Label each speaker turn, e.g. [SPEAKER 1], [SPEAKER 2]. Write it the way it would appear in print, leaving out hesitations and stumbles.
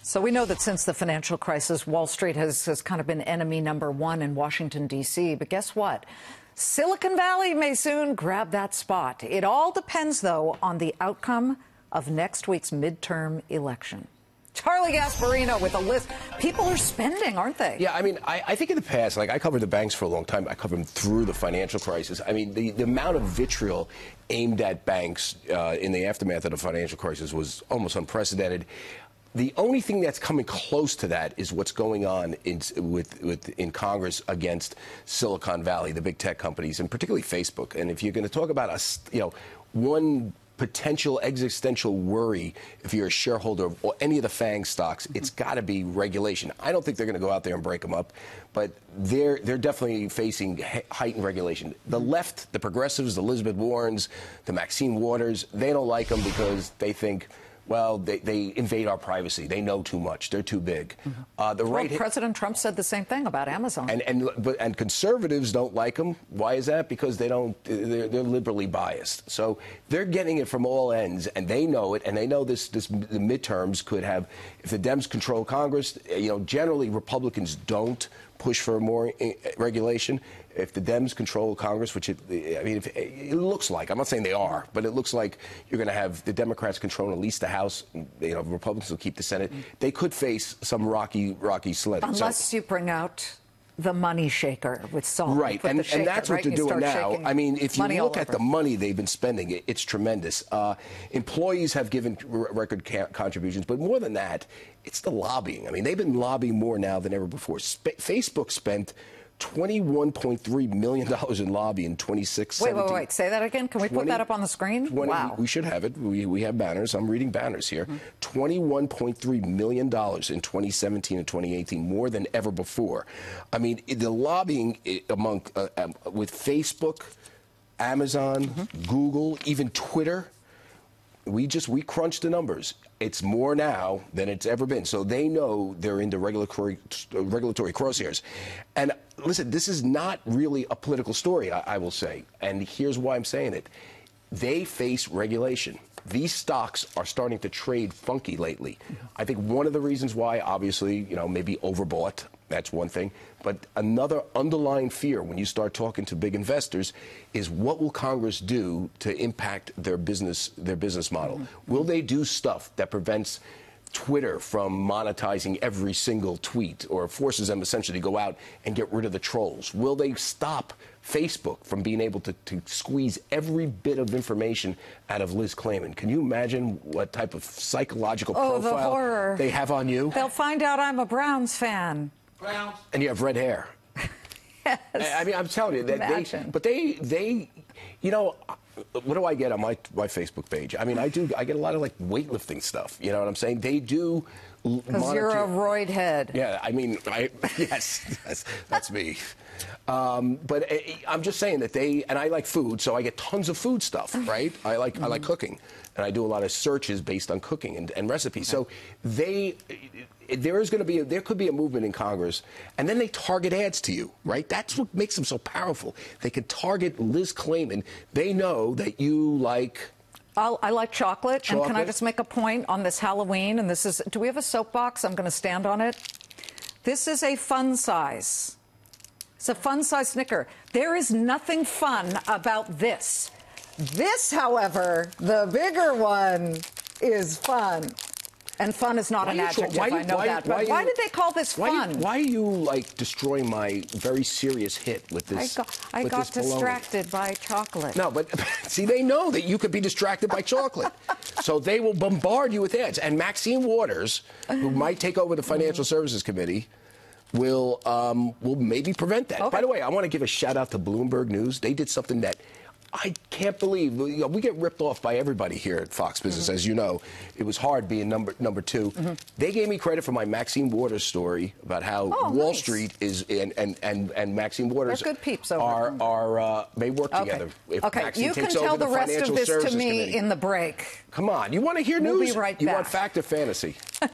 [SPEAKER 1] So we know that since the financial crisis, Wall Street has kind of been enemy number one in Washington, D.C. But guess what? Silicon Valley may soon grab that spot. It all depends, though, on the outcome of next week's midterm election. Charlie Gasparino with a list. People are spending, aren't they?
[SPEAKER 2] Yeah, I mean, I think in the past, like, I covered the banks for a long time. I covered them through the financial crisis. I mean, the amount of vitriol aimed at banks in the aftermath of the financial crisis was almost unprecedented. The only thing that's coming close to that is what's going on in Congress against Silicon Valley, the big tech companies, and particularly Facebook. And if you're going to talk about one potential existential worry, if you're a shareholder of any of the FANG stocks, it's got to be regulation. I don't think they're going to go out there and break them up, but they're definitely facing heightened regulation. The left, the progressives, the Elizabeth Warrens, the Maxine Waters, they don't like them because they think, well, they invade our privacy. They know too much. They're too big.
[SPEAKER 1] President Trump said the same thing about Amazon.
[SPEAKER 2] And conservatives don't like them. Why is that? Because they're liberally biased. So they're getting it from all ends, and they know it. And they know the midterms could have, if the Dems control Congress, generally Republicans don't push for more regulation. If the Dems control Congress, which it looks like, I'm not saying they are, but it looks like you're going to have the Democrats controlling at least the House. Republicans will keep the Senate. They could face some rocky sledding.
[SPEAKER 1] Unless you bring out the money shaker with salt.
[SPEAKER 2] Right, and that's what they're doing now. I mean, if you look at the money they've been spending, it's tremendous. Employees have given record contributions, but more than that, it's the lobbying. I mean, they've been lobbying more now than ever before. Facebook spent $21.3 million in lobby in 2016.
[SPEAKER 1] Wait. Say that again. Can we put that up on the screen? Wow.
[SPEAKER 2] We should have it. We have banners. I'm reading banners here. $21.3 million in 2017 and 2018, more than ever before. I mean, the lobbying with Facebook, Amazon, Google, even Twitter. We crunched the numbers. It's more now than it's ever been. So they know they're in the regulatory crosshairs. And listen, this is not really a political story, I will say. And here's why I'm saying it. They face regulation. These stocks are starting to trade funky lately. I think one of the reasons why, obviously, maybe overbought. That's one thing. But another underlying fear when you start talking to big investors is what will Congress do to impact their business model? Will they do stuff that prevents Twitter from monetizing every single tweet or forces them essentially to go out and get rid of the trolls? Will they stop Facebook from being able to squeeze every bit of information out of Liz Clayman? Can you imagine what type of psychological profile they have on you?
[SPEAKER 1] They'll find out I'm a Browns fan.
[SPEAKER 2] Browns. And you have red hair.
[SPEAKER 1] Yes.
[SPEAKER 2] I mean, I'm telling you, they what do I get on my Facebook page? I mean, I get a lot of weightlifting stuff. You know what I'm saying? They do monitor.
[SPEAKER 1] Because you're a roid head.
[SPEAKER 2] Yeah, I mean, yes, that's me. But I'm just saying that and I like food, so I get tons of food stuff, right? I like cooking, and I do a lot of searches based on cooking and recipes. Okay. So there could be a movement in Congress, and then they target ads to you, right? That's what makes them so powerful. They can target Liz Clayman. They know that you like.
[SPEAKER 1] I like chocolate. And can I just make a point on this Halloween? And this is. Do we have a soapbox? I'm going to stand on it. This is a fun size. It's a fun size Snicker. There is nothing fun about this. This, however, the bigger one, is fun. And fun is not an adjective, I know that. But why did they call this fun?
[SPEAKER 2] Why are you, destroying my very serious hit with this?
[SPEAKER 1] I got distracted by chocolate.
[SPEAKER 2] No, but see, they know that you could be distracted by chocolate. So they will bombard you with ads. And Maxine Waters, who might take over the Financial Services Committee, will maybe prevent that. Okay. By the way, I want to give a shout out to Bloomberg News. They did something that I can't believe. We get ripped off by everybody here at Fox Business, as you know. It was hard being number two. They gave me credit for my Maxine Waters story about how Wall Street is and Maxine Waters
[SPEAKER 1] good peeps they
[SPEAKER 2] work together. If Maxine
[SPEAKER 1] you can
[SPEAKER 2] takes
[SPEAKER 1] tell
[SPEAKER 2] over
[SPEAKER 1] the rest of this to me
[SPEAKER 2] Committee.
[SPEAKER 1] in the break.
[SPEAKER 2] Come on, you want to hear news?
[SPEAKER 1] We'll be right back.
[SPEAKER 2] You want fact or fantasy?